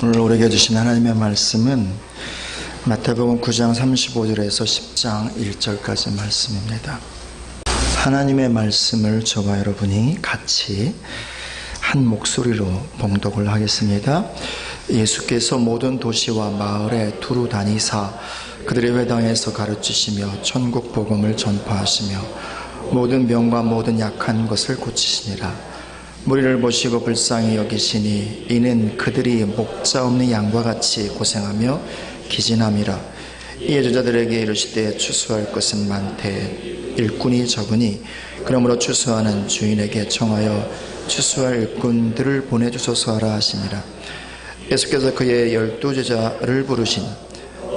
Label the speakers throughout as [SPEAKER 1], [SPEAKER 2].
[SPEAKER 1] 오늘 우리에게 주신 하나님의 말씀은 마태복음 9장 35절에서 10장 1절까지 말씀입니다. 하나님의 말씀을 저와 여러분이 같이 한 목소리로 봉독을 하겠습니다. 예수께서 모든 도시와 마을에 두루 다니사 그들의 회당에서 가르치시며 천국 복음을 전파하시며 모든 병과 모든 약한 것을 고치시니라. 무리를 보시고 불쌍히 여기시니 이는 그들이 목자 없는 양과 같이 고생하며 기진함이라. 이에 제자들에게 이르시되 추수할 것은 많되 일꾼이 적으니 그러므로 추수하는 주인에게 청하여 추수할 일꾼들을 보내주소서 하라 하시니라. 예수께서 그의 12제자를 부르신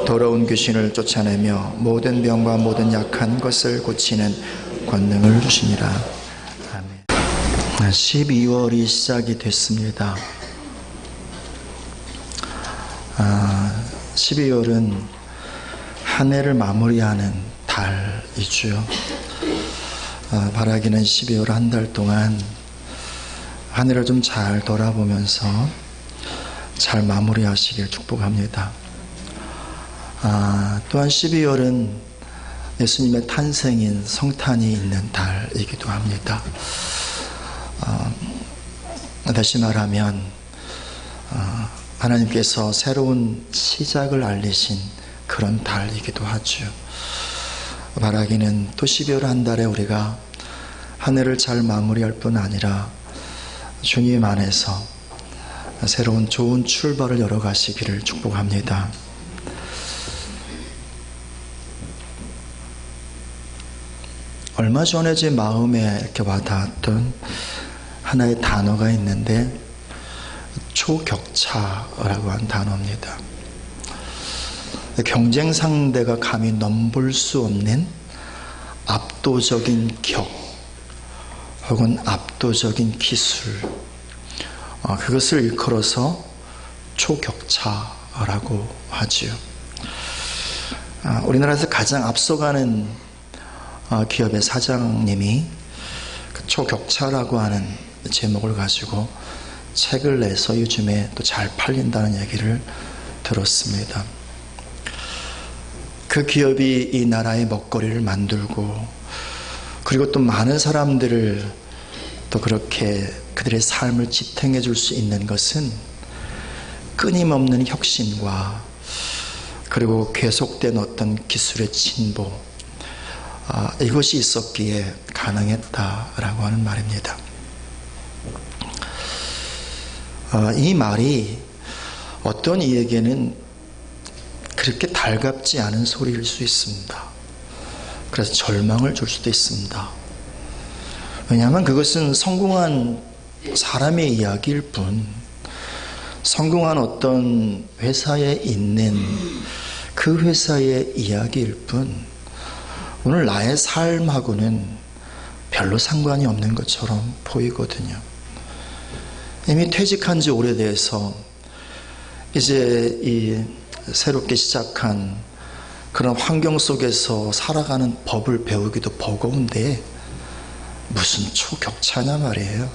[SPEAKER 1] 더러운 귀신을 쫓아내며 모든 병과 모든 약한 것을 고치는 권능을 주시니라. 12월이 시작이 됐습니다. 12월은 한 해를 마무리하는 달이죠. 바라기는 12월 한 달 동안 한 해를 좀 잘 돌아보면서 잘 마무리하시길 축복합니다. 또한 12월은 예수님의 탄생인 성탄이 있는 달이기도 합니다. 다시 말하면 하나님께서 새로운 시작을 알리신 그런 달이기도 하죠. 바라기는 또 12월 한 달에 우리가 한 해를 잘 마무리할 뿐 아니라 주님 안에서 새로운 좋은 출발을 열어가시기를 축복합니다. 얼마 전에 제 마음에 이렇게 와닿았던 하나의 단어가 있는데 초격차라고 한 단어입니다. 경쟁 상대가 감히 넘볼 수 없는 압도적인 격 혹은 압도적인 기술, 그것을 일컬어서 초격차라고 하지요. 우리나라에서 가장 앞서가는 기업의 사장님이 그 초격차라고 하는 제목을 가지고 책을 내서 요즘에 또 잘 팔린다는 얘기를 들었습니다. 그 기업이 이 나라의 먹거리를 만들고 그리고 또 많은 사람들을 또 그렇게 그들의 삶을 지탱해 줄 수 있는 것은 끊임없는 혁신과 그리고 계속된 어떤 기술의 진보, 이것이 있었기에 가능했다라고 하는 말입니다. 이 말이 어떤 이에게는 그렇게 달갑지 않은 소리일 수 있습니다. 그래서 절망을 줄 수도 있습니다. 왜냐하면 그것은 성공한 사람의 이야기일 뿐, 성공한 어떤 회사에 있는 그 회사의 이야기일 뿐, 오늘 나의 삶하고는 별로 상관이 없는 것처럼 보이거든요. 이미 퇴직한 지 오래돼서 이제 이 새롭게 시작한 그런 환경 속에서 살아가는 법을 배우기도 버거운데 무슨 초격차냐 말이에요.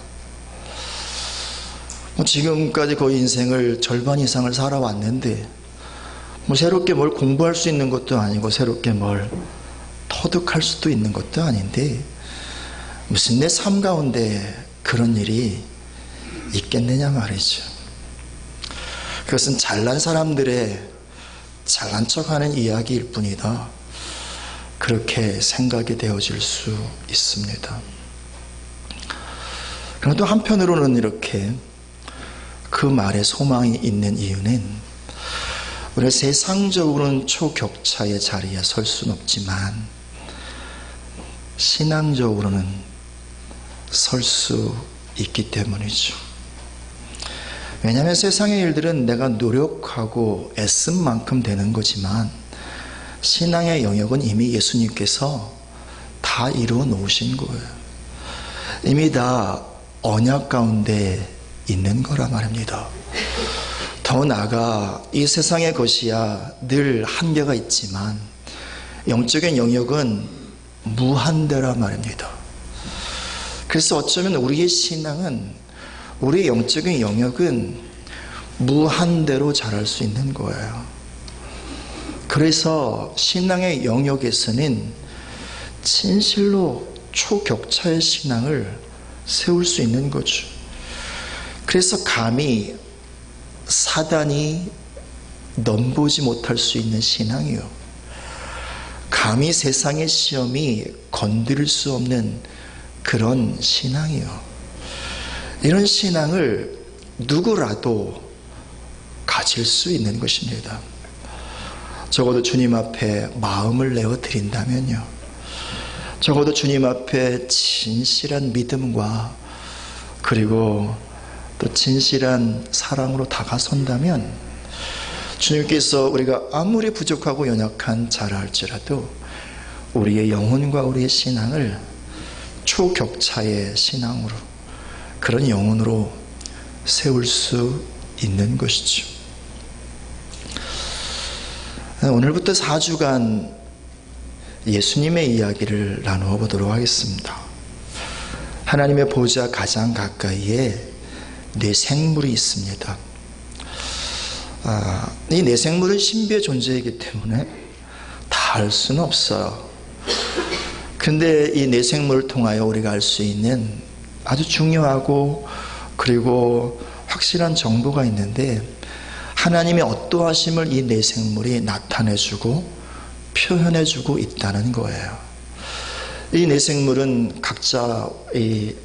[SPEAKER 1] 지금까지 거의 인생을 절반 이상을 살아왔는데 새롭게 뭘 공부할 수 있는 것도 아니고 새롭게 뭘 터득할 수도 있는 것도 아닌데 무슨 내 삶 가운데 그런 일이 있겠느냐 말이죠. 그것은 잘난 사람들의 잘난 척하는 이야기일 뿐이다, 그렇게 생각이 되어질 수 있습니다. 그런데 또 한편으로는 이렇게 그 말에 소망이 있는 이유는 우리가 세상적으로는 초격차의 자리에 설 수는 없지만 신앙적으로는 설 수 있기 때문이죠. 왜냐하면 세상의 일들은 내가 노력하고 애쓴 만큼 되는 거지만 신앙의 영역은 이미 예수님께서 다 이루어 놓으신 거예요. 이미 다 언약 가운데 있는 거란 말입니다. 더 나아가 이 세상의 것이야 늘 한계가 있지만 영적인 영역은 무한대란 말입니다. 그래서 어쩌면 우리의 신앙은, 우리의 영적인 영역은 무한대로 자랄 수 있는 거예요. 그래서 신앙의 영역에서는 진실로 초격차의 신앙을 세울 수 있는 거죠. 그래서 감히 사단이 넘보지 못할 수 있는 신앙이요, 감히 세상의 시험이 건드릴 수 없는 그런 신앙이요, 이런 신앙을 누구라도 가질 수 있는 것입니다. 적어도 주님 앞에 마음을 내어 드린다면요, 적어도 주님 앞에 진실한 믿음과 그리고 또 진실한 사랑으로 다가선다면 주님께서 우리가 아무리 부족하고 연약한 자라 할지라도 우리의 영혼과 우리의 신앙을 초격차의 신앙으로, 그런 영혼으로 세울 수 있는 것이죠. 오늘부터 4주간 예수님의 이야기를 나누어 보도록 하겠습니다. 하나님의 보좌 가장 가까이에 뇌생물이 있습니다. 이 뇌생물은 신비의 존재이기 때문에 다 알 수는 없어요. 근데 이 뇌생물을 통하여 우리가 알 수 있는 아주 중요하고 그리고 확실한 정보가 있는데, 하나님의 어떠하심을 이 뇌생물이 나타내주고 표현해주고 있다는 거예요. 이 뇌생물은 각자 이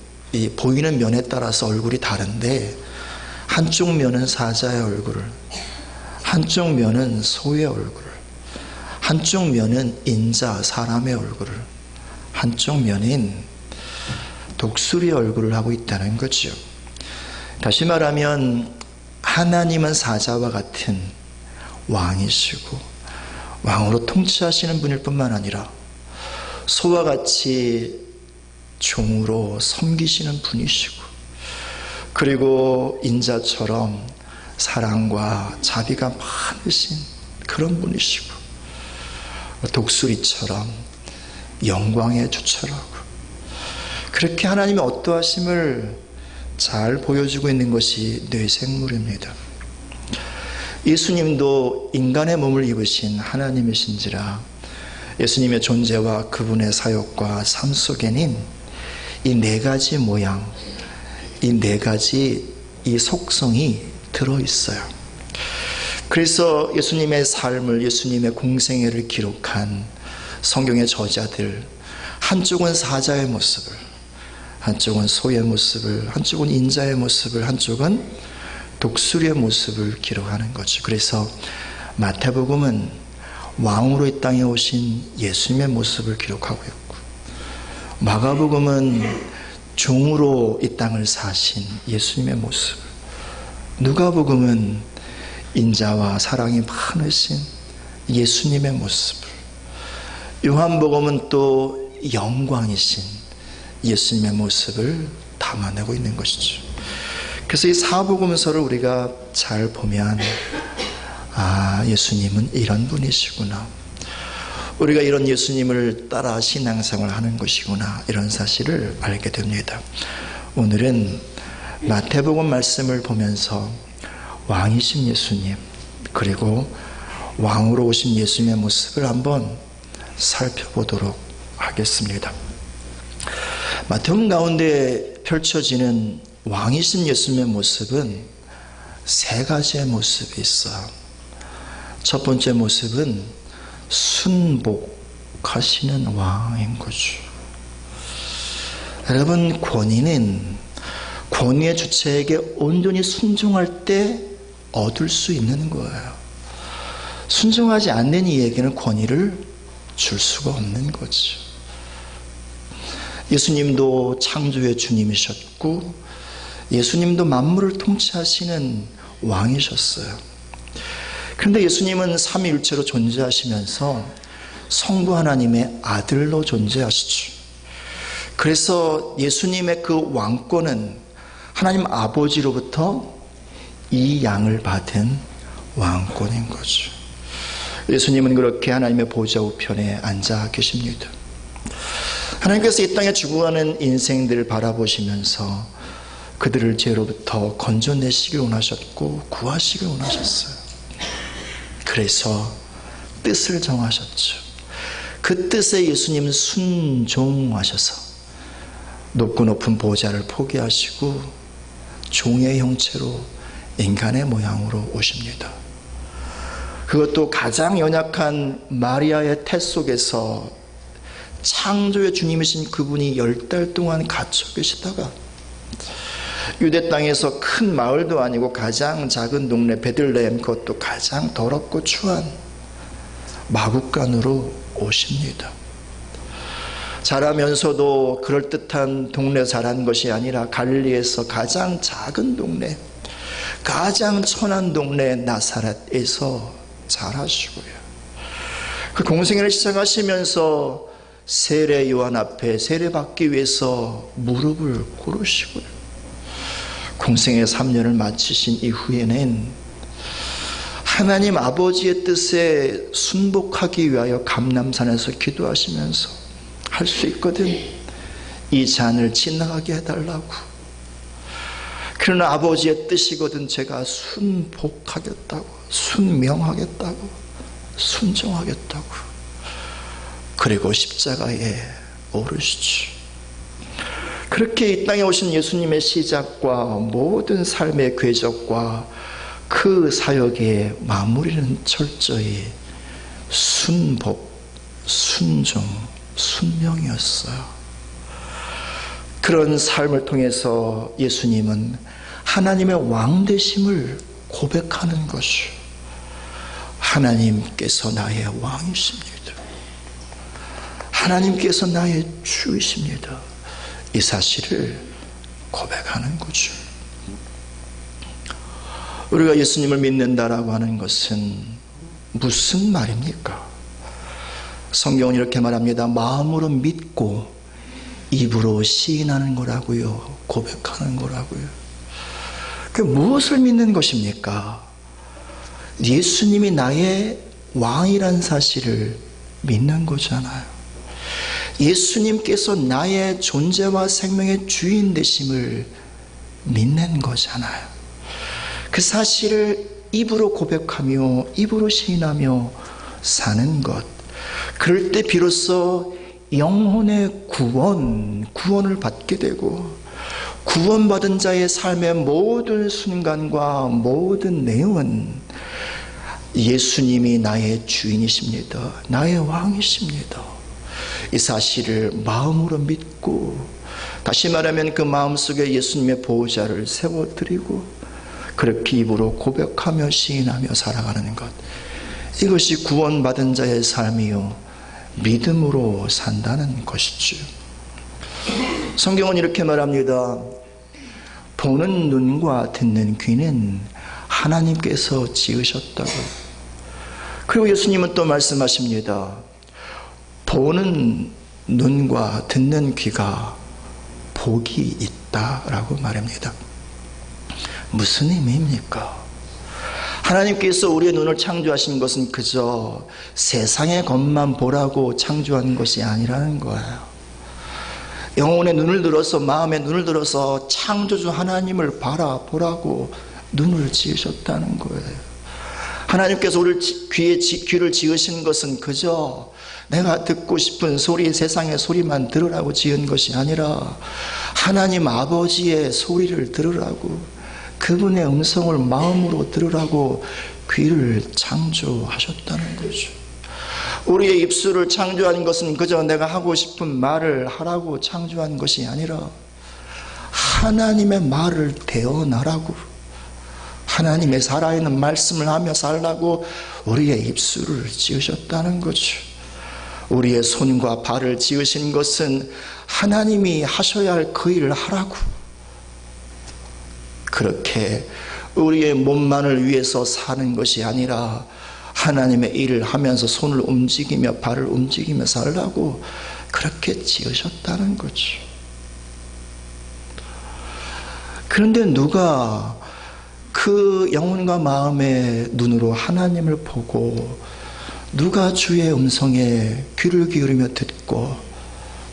[SPEAKER 1] 보이는 면에 따라서 얼굴이 다른데, 한쪽 면은 사자의 얼굴을, 한쪽 면은 소의 얼굴을, 한쪽 면은 인자 사람의 얼굴을, 한쪽 면인 독수리의 얼굴을 하고 있다는 거죠. 다시 말하면 하나님은 사자와 같은 왕이시고 왕으로 통치하시는 분일 뿐만 아니라 소와 같이 종으로 섬기시는 분이시고, 그리고 인자처럼 사랑과 자비가 많으신 그런 분이시고, 독수리처럼 영광의 주처라고, 그렇게 하나님의 어떠하심을 잘 보여주고 있는 것이 뇌생물입니다. 예수님도 인간의 몸을 입으신 하나님이신지라 예수님의 존재와 그분의 사역과 삶 속에는 이 네 가지 모양, 이 네 가지 이 속성이 들어있어요. 그래서 예수님의 삶을, 예수님의 공생애를 기록한 성경의 저자들, 한쪽은 사자의 모습을, 한쪽은 소의 모습을, 한쪽은 인자의 모습을, 한쪽은 독수리의 모습을 기록하는 거죠. 그래서 마태복음은 왕으로 이 땅에 오신 예수님의 모습을 기록하고 있고, 마가복음은 종으로 이 땅을 사신 예수님의 모습을, 누가복음은 인자와 사랑이 많으신 예수님의 모습을, 요한복음은 또 영광이신 예수님의 모습을 담아내고 있는 것이죠. 그래서 이 사복음서를 우리가 잘 보면, 예수님은 이런 분이시구나, 우리가 이런 예수님을 따라 신앙생활을 하는 것이구나, 이런 사실을 알게 됩니다. 오늘은 마태복음 말씀을 보면서 왕이신 예수님, 그리고 왕으로 오신 예수님의 모습을 한번 살펴보도록 하겠습니다. 마태복음 가운데 펼쳐지는 왕이신 예수님의 모습은 세 가지의 모습이 있어요. 첫 번째 모습은 순복하시는 왕인 거죠. 여러분, 권위는 권위의 주체에게 온전히 순종할 때 얻을 수 있는 거예요. 순종하지 않는 이에게는 권위를 줄 수가 없는 거죠. 예수님도 창조의 주님이셨고, 예수님도 만물을 통치하시는 왕이셨어요. 그런데 예수님은 삼위일체로 존재하시면서 성부 하나님의 아들로 존재하시죠. 그래서 예수님의 그 왕권은 하나님 아버지로부터 이 양을 받은 왕권인 거죠. 예수님은 그렇게 하나님의 보좌 우편에 앉아 계십니다. 하나님께서 이 땅에 죽어가는 인생들을 바라보시면서 그들을 죄로부터 건져내시길 원하셨고 구하시길 원하셨어요. 그래서 뜻을 정하셨죠. 그 뜻에 예수님은 순종하셔서 높고 높은 보좌를 포기하시고 종의 형체로 인간의 모양으로 오십니다. 그것도 가장 연약한 마리아의 태 속에서 창조의 주님이신 그분이 10달 동안 갇혀 계시다가 유대 땅에서 큰 마을도 아니고 가장 작은 동네 베들레헴, 그것도 가장 더럽고 추한 마국간으로 오십니다. 자라면서도 그럴듯한 동네 자란 것이 아니라 갈릴리에서 가장 작은 동네, 가장 천한 동네 나사렛에서 자라시고요. 그 공생애를 시작하시면서 세례 요한 앞에 세례받기 위해서 무릎을 꿇으시고요. 공생애 3년을 마치신 이후에는 하나님 아버지의 뜻에 순복하기 위하여 감람산에서 기도하시면서 할 수 있거든, 이 잔을 지나가게 해달라고. 그러나 아버지의 뜻이거든 제가 순복하겠다고, 순명하겠다고, 순종하겠다고. 그리고 십자가에 오르시죠. 그렇게 이 땅에 오신 예수님의 시작과 모든 삶의 궤적과 그 사역의 마무리는 철저히 순복, 순종, 순명이었어요. 그런 삶을 통해서 예수님은 하나님의 왕되심을 고백하는 것이, 하나님께서 나의 왕이십니다, 하나님께서 나의 주이십니다, 이 사실을 고백하는 거죠. 우리가 예수님을 믿는다라고 하는 것은 무슨 말입니까? 성경은 이렇게 말합니다. 마음으로 믿고 입으로 시인하는 거라고요, 고백하는 거라고요. 그 무엇을 믿는 것입니까? 예수님이 나의 왕이란 사실을 믿는 거잖아요. 예수님께서 나의 존재와 생명의 주인 되심을 믿는 거잖아요. 그 사실을 입으로 고백하며 입으로 시인하며 사는 것, 그럴 때 비로소 영혼의 구원을 받게 되고, 구원받은 자의 삶의 모든 순간과 모든 내용은 예수님이 나의 주인이십니다, 나의 왕이십니다, 이 사실을 마음으로 믿고, 다시 말하면 그 마음속에 예수님의 보호자를 세워드리고 그렇게 입으로 고백하며 시인하며 살아가는 것, 이것이 구원받은 자의 삶이요 믿음으로 산다는 것이죠. 성경은 이렇게 말합니다. 보는 눈과 듣는 귀는 하나님께서 지으셨다고. 그리고 예수님은 또 말씀하십니다. 보는 눈과 듣는 귀가 복이 있다라고 말합니다. 무슨 의미입니까? 하나님께서 우리의 눈을 창조하신 것은 그저 세상의 것만 보라고 창조한 것이 아니라는 거예요. 영혼의 눈을 들어서, 마음의 눈을 들어서 창조주 하나님을 바라보라고 눈을 지으셨다는 거예요. 하나님께서 우리 귀를 지으신 것은 그저 내가 듣고 싶은 소리, 세상의 소리만 들으라고 지은 것이 아니라 하나님 아버지의 소리를 들으라고, 그분의 음성을 마음으로 들으라고 귀를 창조하셨다는 거죠. 우리의 입술을 창조한 것은 그저 내가 하고 싶은 말을 하라고 창조한 것이 아니라 하나님의 말을 대언하라고, 하나님의 살아있는 말씀을 하며 살라고 우리의 입술을 지으셨다는 거죠. 우리의 손과 발을 지으신 것은 하나님이 하셔야 할 그 일을 하라고, 그렇게 우리의 몸만을 위해서 사는 것이 아니라 하나님의 일을 하면서 손을 움직이며 발을 움직이며 살라고 그렇게 지으셨다는 거죠. 그런데 누가 그 영혼과 마음의 눈으로 하나님을 보고, 누가 주의 음성에 귀를 기울이며 듣고,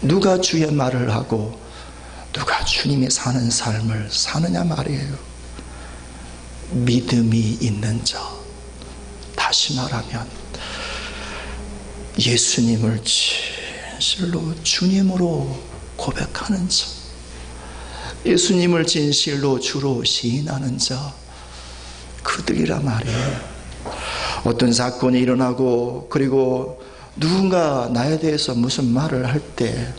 [SPEAKER 1] 누가 주의 말을 하고, 누가 주님이 사는 삶을 사느냐 말이에요. 믿음이 있는 자, 다시 말하면 예수님을 진실로 주님으로 고백하는 자, 예수님을 진실로 주로 시인하는 자, 그들이라 말이에요. 어떤 사건이 일어나고 그리고 누군가 나에 대해서 무슨 말을 할 때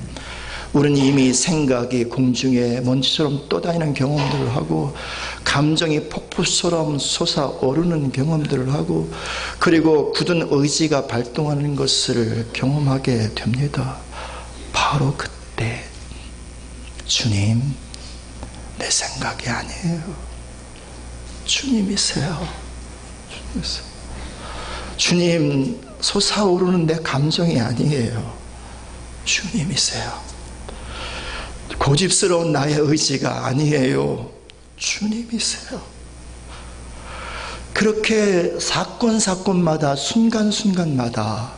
[SPEAKER 1] 우리는 이미 생각이 공중에 먼지처럼 떠다니는 경험들을 하고 감정이 폭포처럼 솟아오르는 경험들을 하고 그리고 굳은 의지가 발동하는 것을 경험하게 됩니다. 바로 그때 주님, 내 생각이 아니에요. 주님이세요. 주님이세요. 주님, 솟아오르는 내 감정이 아니에요. 주님이세요. 고집스러운 나의 의지가 아니에요. 주님이세요. 그렇게 사건마다 순간순간마다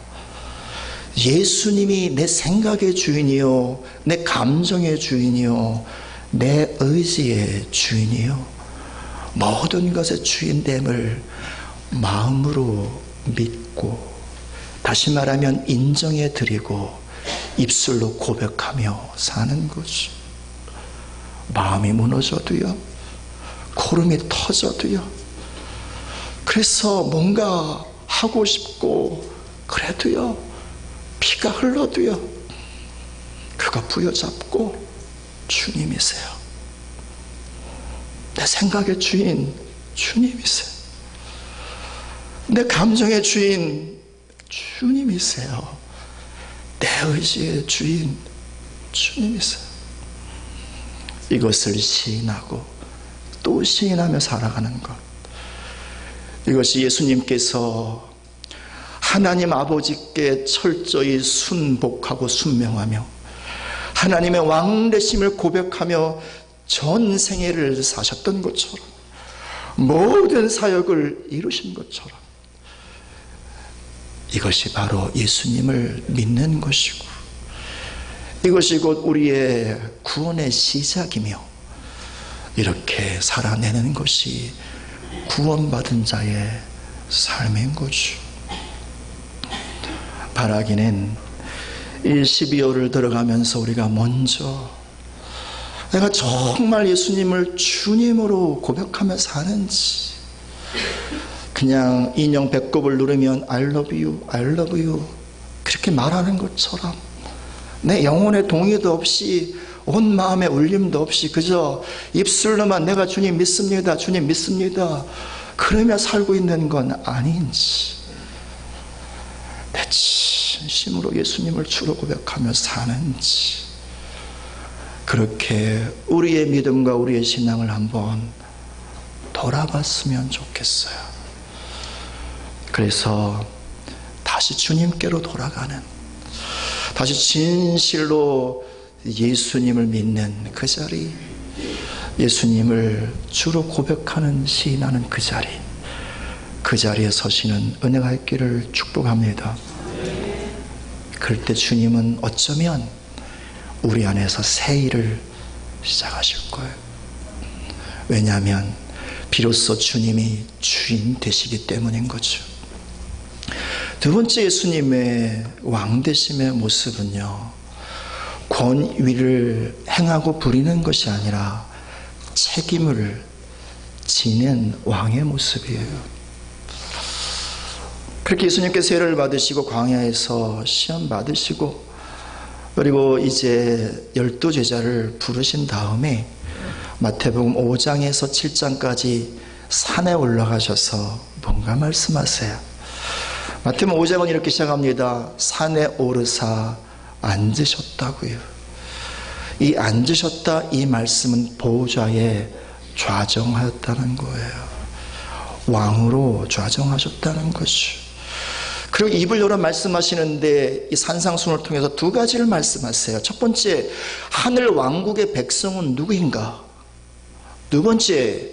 [SPEAKER 1] 예수님이 내 생각의 주인이요, 내 감정의 주인이요, 내 의지의 주인이요, 모든 것의 주인됨을 마음으로 믿고, 다시 말하면 인정해 드리고 입술로 고백하며 사는 거죠. 마음이 무너져도요, 고름이 터져도요, 그래서 뭔가 하고 싶고 그래도요, 피가 흘러도요, 그거 부여잡고 주님이세요. 내 생각의 주인 주님이세요. 내 감정의 주인 주님이세요. 내 의지의 주인 주님이세요. 이것을 시인하고 또 시인하며 살아가는 것, 이것이 예수님께서 하나님 아버지께 철저히 순복하고 순명하며 하나님의 왕되심을 고백하며 전 생애를 사셨던 것처럼, 모든 사역을 이루신 것처럼, 이것이 바로 예수님을 믿는 것이고, 이것이 곧 우리의 구원의 시작이며, 이렇게 살아내는 것이 구원받은 자의 삶인 거죠. 바라기는 이 12월을 들어가면서 우리가 먼저 내가 정말 예수님을 주님으로 고백하며 사는지, 그냥 인형 배꼽을 누르면 I love you, I love you 그렇게 말하는 것처럼 내 영혼의 동의도 없이, 온 마음의 울림도 없이 그저 입술로만 내가 주님 믿습니다, 주님 믿습니다 그러며 살고 있는 건 아닌지, 내 진심으로 예수님을 주로 고백하며 사는지, 그렇게 우리의 믿음과 우리의 신앙을 한번 돌아봤으면 좋겠어요. 그래서 다시 주님께로 돌아가는, 다시 진실로 예수님을 믿는 그 자리, 예수님을 주로 고백하는, 시인하는 그 자리, 그 자리에 서시는 은혜가 있기를 축복합니다. 그럴 때 주님은 어쩌면 우리 안에서 새 일을 시작하실 거예요. 왜냐하면 비로소 주님이 주인 되시기 때문인 거죠. 두 번째 예수님의 왕되심의 모습은요, 권위를 행하고 부리는 것이 아니라 책임을 지는 왕의 모습이에요. 그렇게 예수님께서 세례를 받으시고 광야에서 시험 받으시고 그리고 이제 12제자를 부르신 다음에 마태복음 5장에서 7장까지 산에 올라가셔서 뭔가 말씀하세요. 마태복음 5장은 이렇게 시작합니다. 산에 오르사 앉으셨다고요. 이 앉으셨다, 이 말씀은 보좌에 좌정하였다는 거예요. 왕으로 좌정하셨다는 거죠. 그리고 입을 열어 말씀하시는데 이 산상순을 통해서 두 가지를 말씀하세요. 첫 번째, 하늘 왕국의 백성은 누구인가? 두 번째,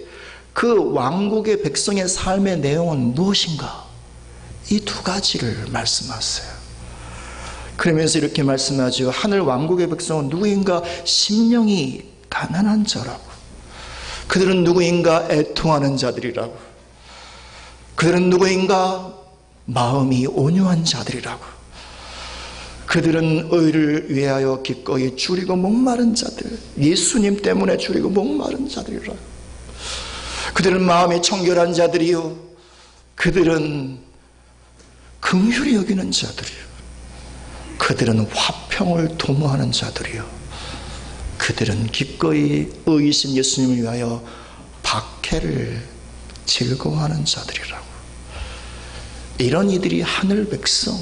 [SPEAKER 1] 그 왕국의 백성의 삶의 내용은 무엇인가? 이 두 가지를 말씀하세요. 그러면서 이렇게 말씀하죠. 하늘 왕국의 백성은 누구인가? 심령이 가난한 자라고. 그들은 누구인가? 애통하는 자들이라고. 그들은 누구인가? 마음이 온유한 자들이라고. 그들은 의를 위하여 기꺼이 줄이고 목마른 자들, 예수님 때문에 줄이고 목마른 자들이라고. 그들은 마음이 청결한 자들이요, 그들은 긍휼히 여기는 자들이요, 그들은 화평을 도모하는 자들이요, 그들은 기꺼이 의이신 예수님을 위하여 박해를 즐거워하는 자들이라고. 이런 이들이 하늘 백성,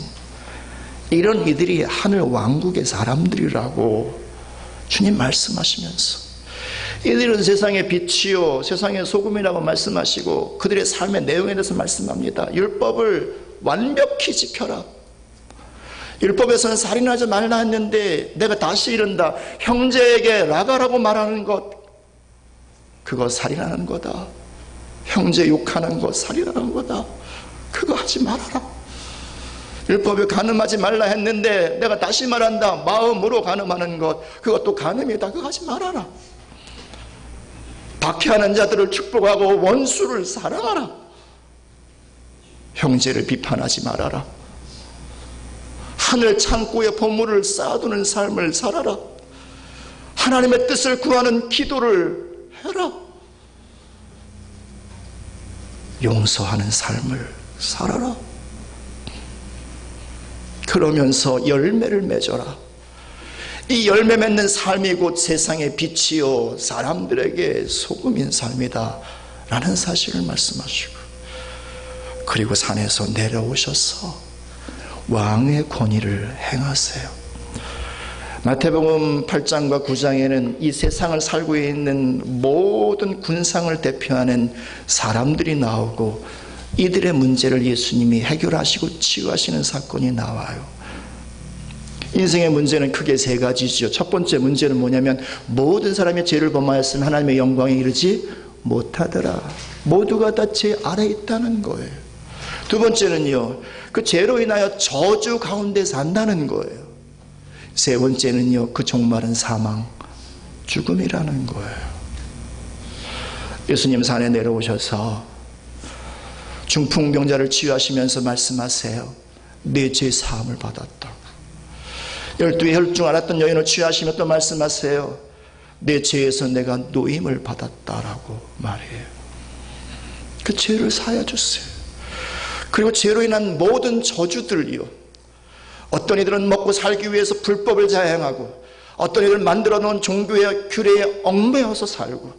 [SPEAKER 1] 이런 이들이 하늘 왕국의 사람들이라고 주님 말씀하시면서, 이들은 세상의 빛이요 세상의 소금이라고 말씀하시고 그들의 삶의 내용에 대해서 말씀합니다. 율법을 완벽히 지켜라. 율법에서는 살인하지 말라 했는데 내가 다시 이른다. 형제에게 라가라고 말하는 것, 그거 살인하는 거다. 형제 욕하는 것 살인하는 거다. 그거 하지 말아라. 율법에 간음하지 말라 했는데 내가 다시 말한다. 마음으로 간음하는 것, 그것도 간음이다. 그거 하지 말아라. 박해하는 자들을 축복하고 원수를 사랑하라. 형제를 비판하지 말아라. 하늘 창고에 보물을 쌓아두는 삶을 살아라. 하나님의 뜻을 구하는 기도를 해라. 용서하는 삶을 살아라. 그러면서 열매를 맺어라. 이 열매 맺는 삶이 곧 세상의 빛이요 사람들에게 소금인 삶이다 라는 사실을 말씀하시고, 그리고 산에서 내려오셔서 왕의 권위를 행하세요. 마태복음 8장과 9장에는 이 세상을 살고 있는 모든 군상을 대표하는 사람들이 나오고 이들의 문제를 예수님이 해결하시고 치유하시는 사건이 나와요. 인생의 문제는 크게 세 가지죠. 첫 번째 문제는 뭐냐면 모든 사람이 죄를 범하였으면 하나님의 영광에 이르지 못하더라. 모두가 다 죄 아래 있다는 거예요. 두 번째는요, 그 죄로 인하여 저주 가운데 산다는 거예요. 세 번째는요, 그 종말은 사망, 죽음이라는 거예요. 예수님 산에 내려오셔서 중풍병자를 치유하시면서 말씀하세요. 내 죄 사함을 받았다. 12의 혈중 앓았던 여인을 치유하시며 또 말씀하세요. 내 죄에서 내가 노임을 받았다라고 말해요. 그 죄를 사하여 주세요. 그리고 죄로 인한 모든 저주들이요, 어떤 이들은 먹고 살기 위해서 불법을 자행하고, 어떤 이들은 만들어 놓은 종교의 규례에 얽매여서 살고,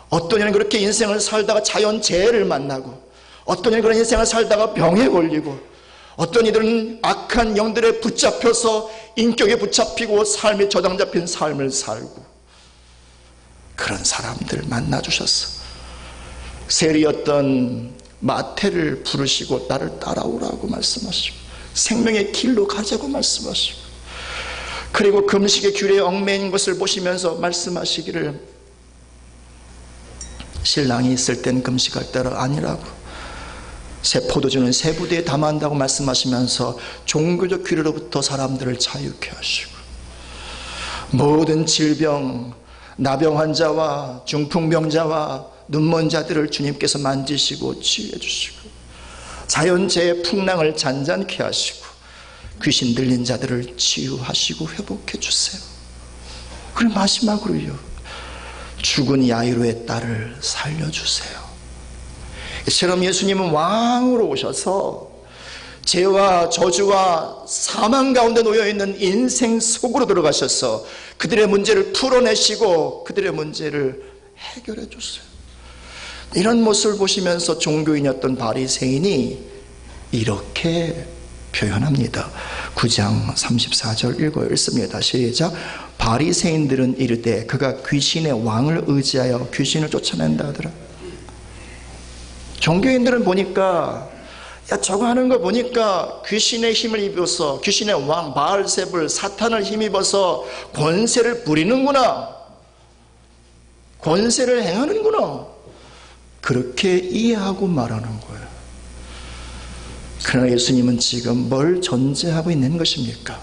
[SPEAKER 1] 어떤 이는 그렇게 인생을 살다가 자연재해를 만나고, 어떤 이는 그런 인생을 살다가 병에 걸리고, 어떤 이들은 악한 영들에 붙잡혀서 인격에 붙잡히고 삶에 저당 잡힌 삶을 살고, 그런 사람들 만나주셨어. 세리였던 마태를 부르시고 나를 따라오라고 말씀하시고 생명의 길로 가자고 말씀하시고, 그리고 금식의 규례에 얽매인 것을 보시면서 말씀하시기를 신랑이 있을 땐 금식할 때가 아니라고, 새 포도주는 새 부대에 담아한다고 말씀하시면서 종교적 규례로부터 사람들을 자유케 하시고, 모든 질병, 나병 환자와 중풍병자와 눈먼 자들을 주님께서 만지시고 치유해 주시고, 자연재해 풍랑을 잔잔케 하시고, 귀신 들린 자들을 치유하시고 회복해 주세요. 그리고 마지막으로요, 죽은 야이로의 딸을 살려주세요. 이처럼 예수님은 왕으로 오셔서 죄와 저주와 사망 가운데 놓여있는 인생 속으로 들어가셔서 그들의 문제를 풀어내시고 그들의 문제를 해결해 줬어요. 이런 모습을 보시면서 종교인이었던 바리새인이 이렇게 표현합니다. 9장 34절 읽습니다. 시작. 바리새인들은 이르되 그가 귀신의 왕을 의지하여 귀신을 쫓아낸다 하더라. 종교인들은 보니까, 야, 저거 하는 거 보니까 귀신의 힘을 입어서, 귀신의 왕 바알세불 사탄을 힘입어서 권세를 부리는구나, 권세를 행하는구나, 그렇게 이해하고 말하는 거예요. 그러나 예수님은 지금 뭘 전제하고 있는 것입니까?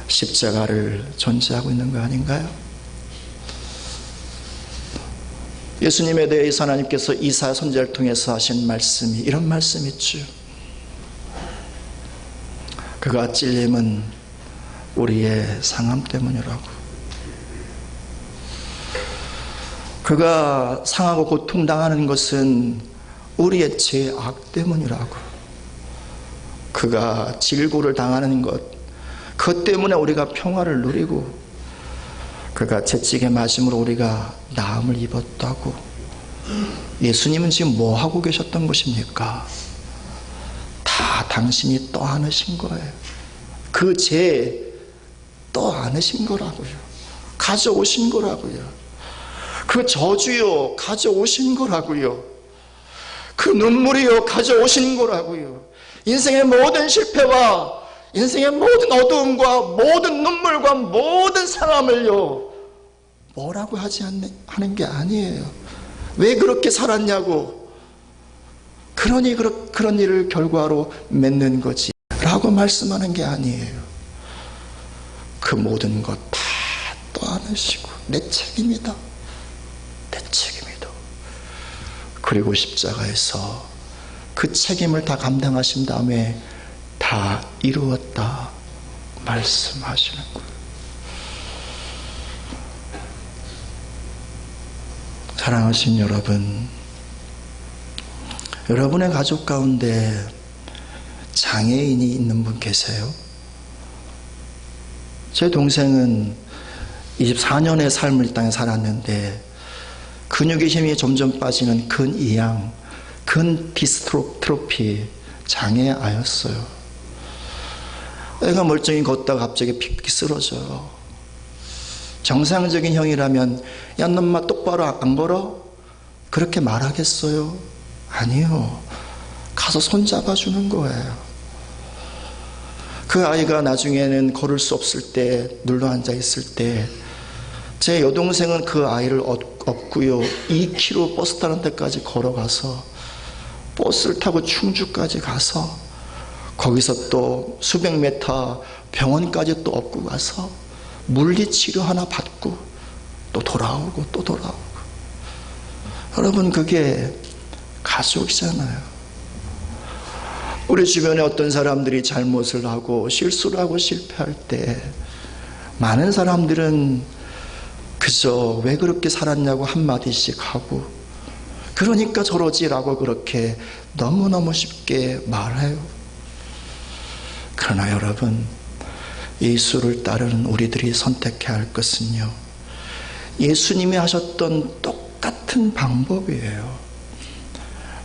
[SPEAKER 1] 십자가를 존재하고 있는 거 아닌가요? 예수님에 대해서 하나님께서 이사야 선지자를 통해서 하신 말씀이 이런 말씀이 있죠. 그가 찔림은 우리의 상함 때문이라고. 그가 상하고 고통당하는 것은 우리의 죄악 때문이라고. 그가 질고를 당하는 것, 그것 때문에 우리가 평화를 누리고, 그가 채찍에 맞음으로 우리가 나음을 입었다고. 예수님은 지금 뭐 하고 계셨던 것입니까? 다 당신이 떠안으신 거예요. 그 죄 떠안으신 거라고요. 가져오신 거라고요. 그 저주요 가져오신 거라고요. 그 눈물이요 가져오신 거라고요. 인생의 모든 실패와 인생의 모든 어두움과 모든 눈물과 모든 상함을요 뭐라고 하는 게 아니에요. 왜 그렇게 살았냐고, 그러니 그런 일을 결과로 맺는 거지 라고 말씀하는 게 아니에요. 그 모든 것 다 떠안으시고 내 책임이다, 내 책임이다. 그리고 십자가에서 그 책임을 다 감당하신 다음에 다 이루었다 말씀하시는 거예요. 사랑하신 여러분, 여러분의 가족 가운데 장애인이 있는 분 계세요? 제 동생은 24년의 삶을 이 땅에 살았는데 근육의 힘이 점점 빠지는 근이양, 근디스트로피 장애아였어요. 애가 멀쩡히 걷다가 갑자기 픽픽 쓰러져요. 정상적인 형이라면 야, 너 엄마 똑바로 안 걸어? 그렇게 말하겠어요? 아니요. 가서 손잡아주는 거예요. 그 아이가 나중에는 걸을 수 없을 때, 눌러 앉아 있을 때, 제 여동생은 그 아이를 업고요 2km 버스 타는 데까지 걸어가서 버스를 타고 충주까지 가서 거기서 또 수백 메터 병원까지 또 업고 가서 물리치료 하나 받고 또 돌아오고 또 돌아오고. 여러분, 그게 가족이잖아요. 우리 주변에 어떤 사람들이 잘못을 하고 실수를 하고 실패할 때 많은 사람들은 그저 왜 그렇게 살았냐고 한마디씩 하고, 그러니까 저러지라고 그렇게 너무너무 쉽게 말해요. 그러나 여러분, 예수를 따르는 우리들이 선택해야 할 것은요, 예수님이 하셨던 똑같은 방법이에요.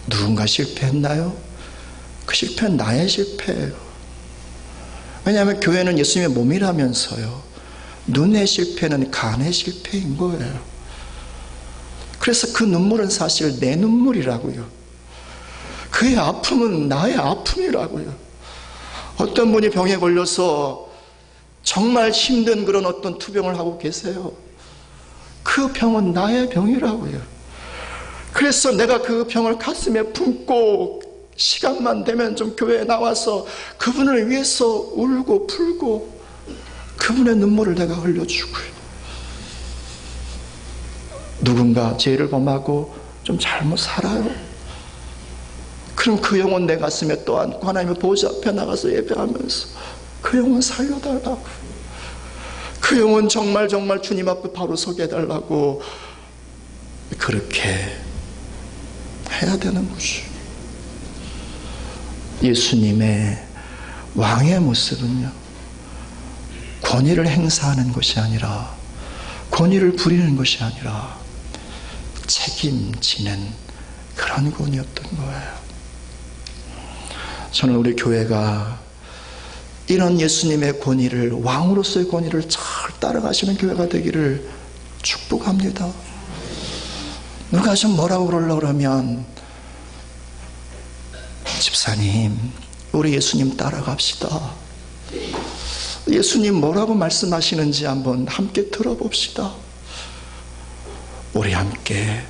[SPEAKER 1] 누군가 실패했나요? 그 실패는 나의 실패예요. 왜냐하면 교회는 예수님의 몸이라면서요. 눈의 실패는 간의 실패인 거예요. 그래서 그 눈물은 사실 내 눈물이라고요. 그의 아픔은 나의 아픔이라고요. 어떤 분이 병에 걸려서 정말 힘든 그런 어떤 투병을 하고 계세요. 그 병은 나의 병이라고요. 그래서 내가 그 병을 가슴에 품고 시간만 되면 좀 교회에 나와서 그분을 위해서 울고 풀고 그분의 눈물을 내가 흘려주고요. 누군가 죄를 범하고 좀 잘못 살아요. 그럼 그 영혼 내 가슴에 또 안고 하나님의 보좌 앞에 나가서 예배하면서 그 영혼 살려달라고, 그 영혼 정말 주님 앞에 바로 서게 해달라고, 그렇게 해야 되는 거죠. 예수님의 왕의 모습은요, 권위를 행사하는 것이 아니라, 권위를 부리는 것이 아니라 책임지는 그런 권위였던 거예요. 저는 우리 교회가 이런 예수님의 권위를, 왕으로서의 권위를 잘 따라가시는 교회가 되기를 축복합니다. 누가 좀 뭐라고 그러려고 그러면, 집사님, 우리 예수님 따라갑시다. 예수님 뭐라고 말씀하시는지 한번 함께 들어봅시다. 우리 함께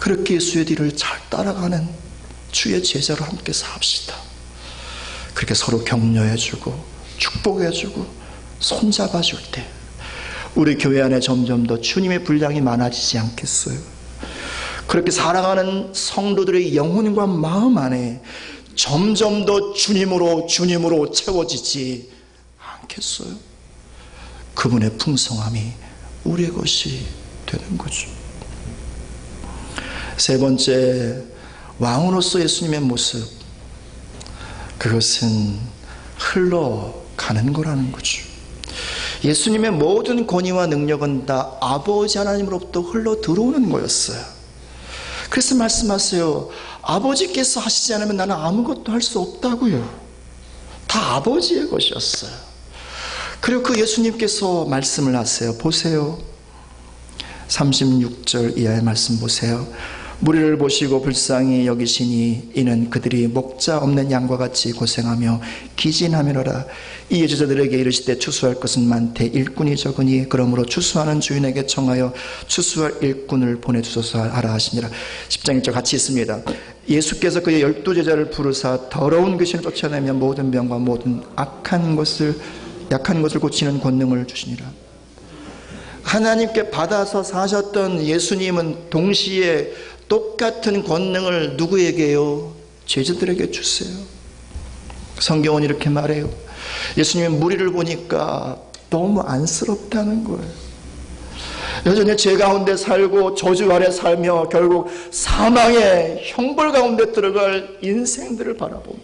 [SPEAKER 1] 그렇게 예수의 뒤를 잘 따라가는 주의 제자로 함께 삽시다. 그렇게 서로 격려해주고 축복해주고 손잡아줄 때 우리 교회 안에 점점 더 주님의 분량이 많아지지 않겠어요? 그렇게 살아가는 성도들의 영혼과 마음 안에 점점 더 주님으로 채워지지 않겠어요? 그분의 풍성함이 우리의 것이 되는 거죠. 세 번째, 왕으로서 예수님의 모습, 그것은 흘러가는 거라는 거죠. 예수님의 모든 권위와 능력은 다 아버지 하나님으로부터 흘러 들어오는 거였어요. 그래서 말씀하세요. 아버지께서 하시지 않으면 나는 아무것도 할 수 없다고요. 다 아버지의 것이었어요. 그리고 그 예수님께서 말씀을 하세요. 보세요. 36절 이하의 말씀 보세요. 무리를 보시고 불쌍히 여기시니 이는 그들이 목자 없는 양과 같이 고생하며 기진하며라. 이 제자들에게 이르시되 추수할 것은 많되 일꾼이 적으니 그러므로 추수하는 주인에게 청하여 추수할 일꾼을 보내주소서 하라 하시니라. 10장 1절 같이 있습니다. 예수께서 그의 12제자를 부르사 더러운 귀신을 쫓아내며 모든 병과 모든 약한 것을 고치는 권능을 주시니라. 하나님께 받아서 사셨던 예수님은 동시에 똑같은 권능을 누구에게요? 제자들에게 주세요. 성경은 이렇게 말해요. 예수님의 무리를 보니까 너무 안쓰럽다는 거예요. 여전히 죄 가운데 살고 저주 아래 살며 결국 사망의 형벌 가운데 들어갈 인생들을 바라보며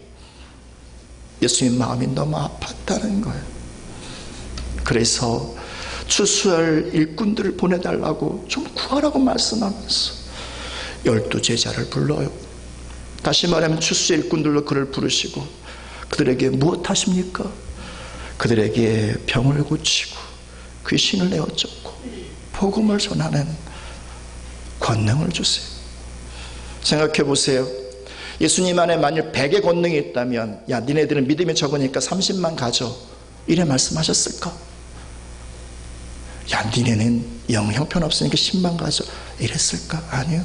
[SPEAKER 1] 예수님 마음이 너무 아팠다는 거예요. 그래서 추수할 일꾼들을 보내달라고 좀 구하라고 말씀하면서 12제자를 불러요. 다시 말하면 추수 일꾼들로 그를 부르시고 그들에게 무엇 하십니까? 그들에게 병을 고치고 귀신을 내어 쫓고 복음을 전하는 권능을 주세요. 생각해 보세요. 예수님 안에 만일 100의 권능이 있다면 야 니네들은 믿음이 적으니까 30만 가져 이래 말씀하셨을까? 야 니네는 영 형편없으니까 10만 가져 이랬을까? 아니요.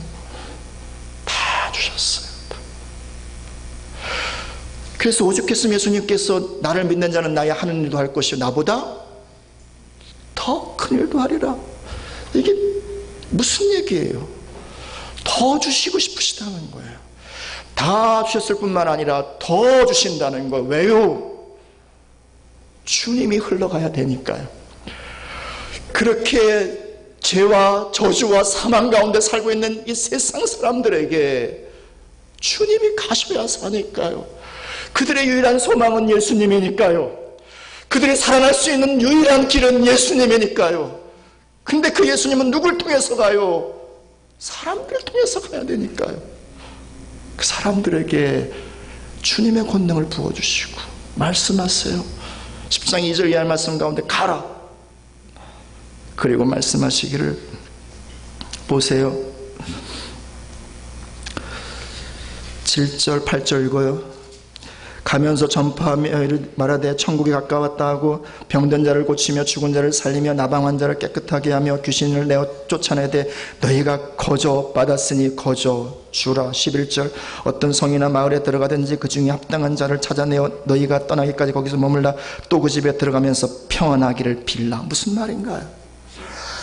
[SPEAKER 1] 다 주셨어요. 그래서 오죽했으면 예수님께서 나를 믿는 자는 나의 하는 일도 할 것이요 나보다 더 큰 일도 하리라. 이게 무슨 얘기예요? 더 주시고 싶으시다는 거예요. 다 주셨을 뿐만 아니라 더 주신다는 거예요. 왜요? 주님이 흘러가야 되니까요. 그렇게 죄와 저주와 사망 가운데 살고 있는 이 세상 사람들에게 주님이 가셔야 사니까요. 그들의 유일한 소망은 예수님이니까요. 그들이 살아날 수 있는 유일한 길은 예수님이니까요. 근데 그 예수님은 누굴 통해서 가요? 사람들을 통해서 가야 되니까요. 그 사람들에게 주님의 권능을 부어주시고 말씀하세요. 10장 2절 이하의 말씀 가운데 가라. 그리고 말씀하시기를 보세요. 7절 8절 읽어요. 가면서 전파하며 말하되 천국이 가까웠다 하고 병든 자를 고치며 죽은 자를 살리며 나방 환자를 깨끗하게 하며 귀신을 내어 쫓아내되 너희가 거저 받았으니 거저 주라. 11절 어떤 성이나 마을에 들어가든지 그 중에 합당한 자를 찾아내어 너희가 떠나기까지 거기서 머물라. 또 그 집에 들어가면서 평안하기를 빌라. 무슨 말인가요?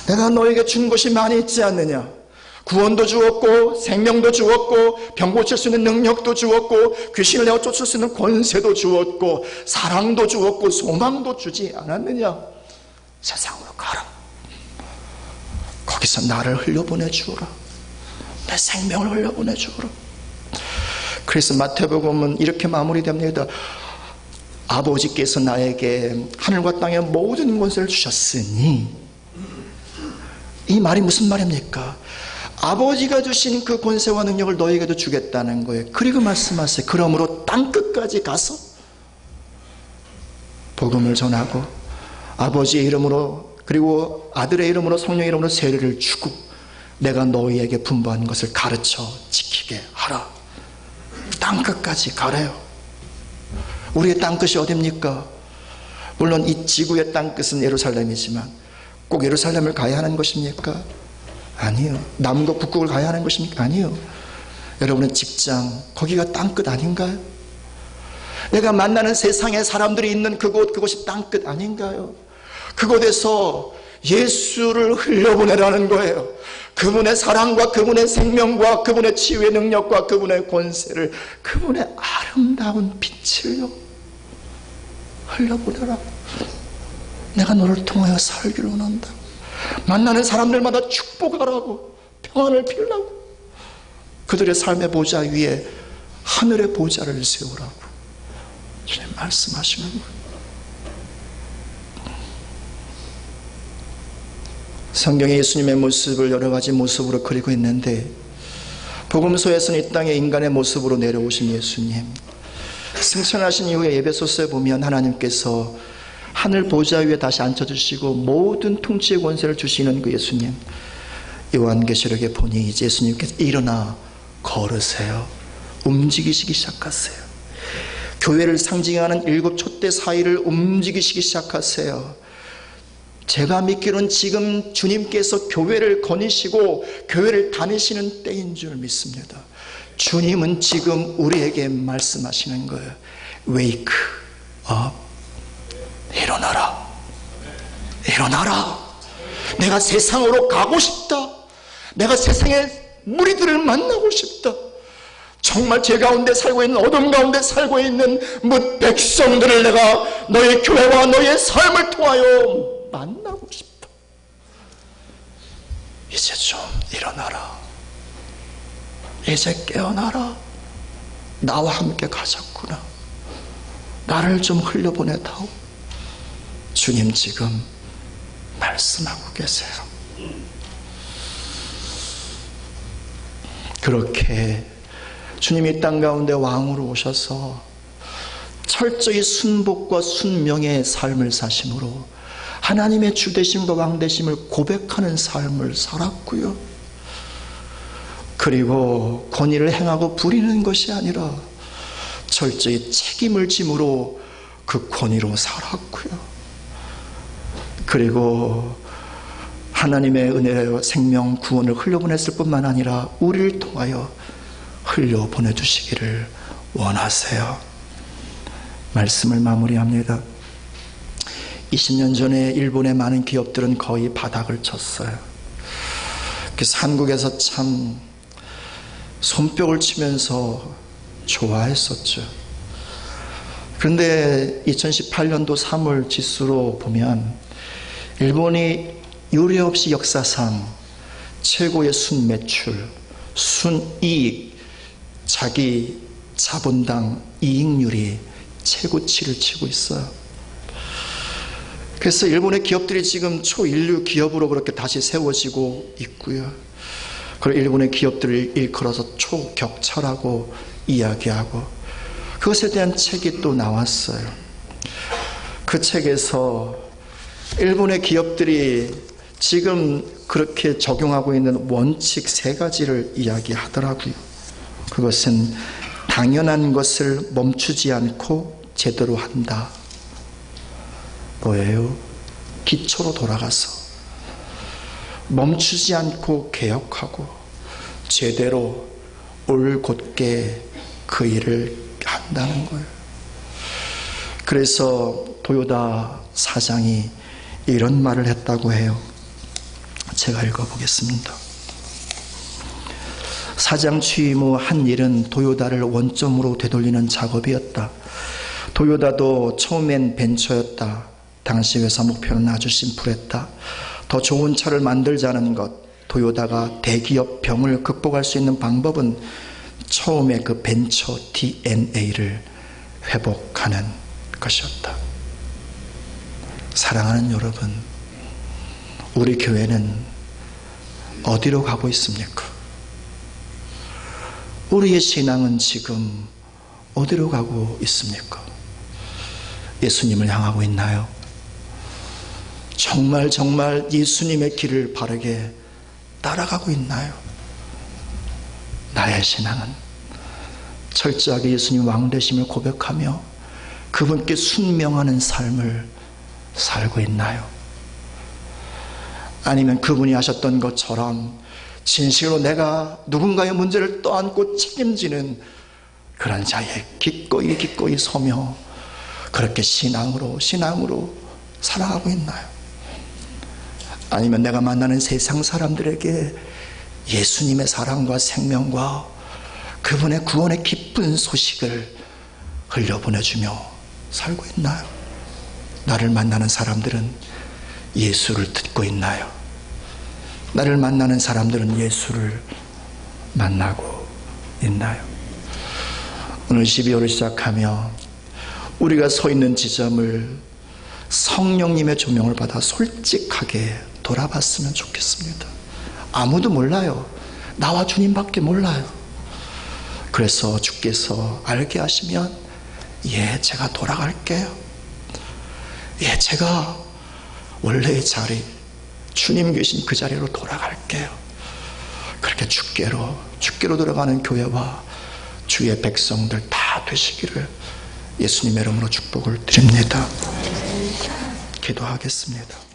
[SPEAKER 1] 내가 너에게 준 것이 많이 있지 않느냐? 구원도 주었고 생명도 주었고 병 고칠 수 있는 능력도 주었고 귀신을 내어 쫓을 수 있는 권세도 주었고 사랑도 주었고 소망도 주지 않았느냐? 세상으로 가라. 거기서 나를 흘려보내 주어라. 내 생명을 흘려보내 주어라. 그래서 마태복음은 이렇게 마무리됩니다. 아버지께서 나에게 하늘과 땅의 모든 권세를 주셨으니, 이 말이 무슨 말입니까? 아버지가 주신 그 권세와 능력을 너에게도 주겠다는 거예요. 그리고 말씀하세요. 그러므로 땅끝까지 가서 복음을 전하고 아버지의 이름으로 그리고 아들의 이름으로 성령의 이름으로 세례를 주고 내가 너희에게 분부한 것을 가르쳐 지키게 하라. 땅끝까지 가래요. 우리의 땅끝이 어딥니까? 물론 이 지구의 땅끝은 예루살렘이지만 꼭 예루살렘을 가야 하는 것입니까? 아니요. 남극 북극을 가야 하는 것입니까? 아니요. 여러분의 직장, 거기가 땅끝 아닌가요? 내가 만나는 세상에 사람들이 있는 그곳이 땅끝 아닌가요? 그곳에서 예수를 흘려보내라는 거예요. 그분의 사랑과 그분의 생명과 그분의 치유의 능력과 그분의 권세를, 그분의 아름다운 빛을요 흘려보내라. 내가 너를 통하여 살기를 원한다. 만나는 사람들마다 축복하라고, 평안을 빌라고, 그들의 삶의 보좌 위에 하늘의 보좌를 세우라고 주님 말씀하시는 거예요. 성경에 예수님의 모습을 여러 가지 모습으로 그리고 있는데, 복음서에서는 이 땅에 인간의 모습으로 내려오신 예수님, 승천하신 이후에 에베소서에 보면 하나님께서 하늘 보좌 위에 다시 앉혀주시고 모든 통치의 권세를 주시는 그 예수님, 요한계시록에 보니 이제 예수님께서 일어나 걸으세요. 움직이시기 시작하세요. 교회를 상징하는 7 촛대 사이를 움직이시기 시작하세요. 제가 믿기로는 지금 주님께서 교회를 거니시고 교회를 다니시는 때인 줄 믿습니다. 주님은 지금 우리에게 말씀하시는 거예요. Wake up. 일어나라. 일어나라. 내가 세상으로 가고 싶다. 내가 세상의 무리들을 만나고 싶다. 정말 제 가운데 살고 있는, 어둠 가운데 살고 있는 백성들을 내가 너의 교회와 너의 삶을 통하여 만나고 싶다. 이제 좀 일어나라. 이제 깨어나라. 나와 함께 가자꾸나. 나를 좀 흘려보내다오. 주님 지금 말씀하고 계세요. 그렇게 주님이 땅 가운데 왕으로 오셔서 철저히 순복과 순명의 삶을 사심으로 하나님의 주되심과 왕되심을 고백하는 삶을 살았고요. 그리고 권위를 행하고 부리는 것이 아니라 철저히 책임을 짐으로 그 권위로 살았고요. 그리고 하나님의 은혜로 생명 구원을 흘려보냈을 뿐만 아니라 우리를 통하여 흘려보내주시기를 원하세요. 말씀을 마무리합니다. 20년 전에 일본의 많은 기업들은 거의 바닥을 쳤어요. 그래서 한국에서 참 손뼉을 치면서 좋아했었죠. 그런데 2018년도 3월 지수로 보면 일본이 유례 없이 역사상 최고의 순매출, 순이익, 자기 자본당 이익률이 최고치를 치고 있어요. 그래서 일본의 기업들이 지금 초인류 기업으로 그렇게 다시 세워지고 있고요. 그리고 일본의 기업들을 일컬어서 초격차라고 이야기하고, 그것에 대한 책이 또 나왔어요. 그 책에서 일본의 기업들이 지금 그렇게 적용하고 있는 원칙 3가지를 이야기하더라고요. 그것은 당연한 것을 멈추지 않고 제대로 한다. 뭐예요? 기초로 돌아가서 멈추지 않고 개혁하고 제대로 올곧게 그 일을 한다는 거예요. 그래서 도요다 사장이 이런 말을 했다고 해요. 제가 읽어보겠습니다. 사장 취임 후 한 일은 도요다를 원점으로 되돌리는 작업이었다. 도요다도 처음엔 벤처였다. 당시 회사 목표는 아주 심플했다. 더 좋은 차를 만들자는 것. 도요다가 대기업 병을 극복할 수 있는 방법은 처음에 그 벤처 DNA를 회복하는 것이었다. 사랑하는 여러분, 우리 교회는 어디로 가고 있습니까? 우리의 신앙은 지금 어디로 가고 있습니까? 예수님을 향하고 있나요? 정말 예수님의 길을 바르게 따라가고 있나요? 나의 신앙은 철저하게 예수님 왕되심을 고백하며 그분께 순명하는 삶을 살고 있나요? 아니면 그분이 하셨던 것처럼 진실로 내가 누군가의 문제를 떠안고 책임지는 그런 자리에 기꺼이 서며 그렇게 신앙으로 살아가고 있나요? 아니면 내가 만나는 세상 사람들에게 예수님의 사랑과 생명과 그분의 구원의 기쁜 소식을 흘려보내주며 살고 있나요? 나를 만나는 사람들은 예수를 듣고 있나요? 나를 만나는 사람들은 예수를 만나고 있나요? 오늘 12월을 시작하며 우리가 서 있는 지점을 성령님의 조명을 받아 솔직하게 돌아봤으면 좋겠습니다. 아무도 몰라요. 나와 주님밖에 몰라요. 그래서 주께서 알게 하시면 예, 제가 돌아갈게요. 예, 제가 원래의 자리, 주님 계신 그 자리로 돌아갈게요. 그렇게 주께로 돌아가는 교회와 주의 백성들 다 되시기를 예수님의 이름으로 축복을 드립니다. 기도하겠습니다.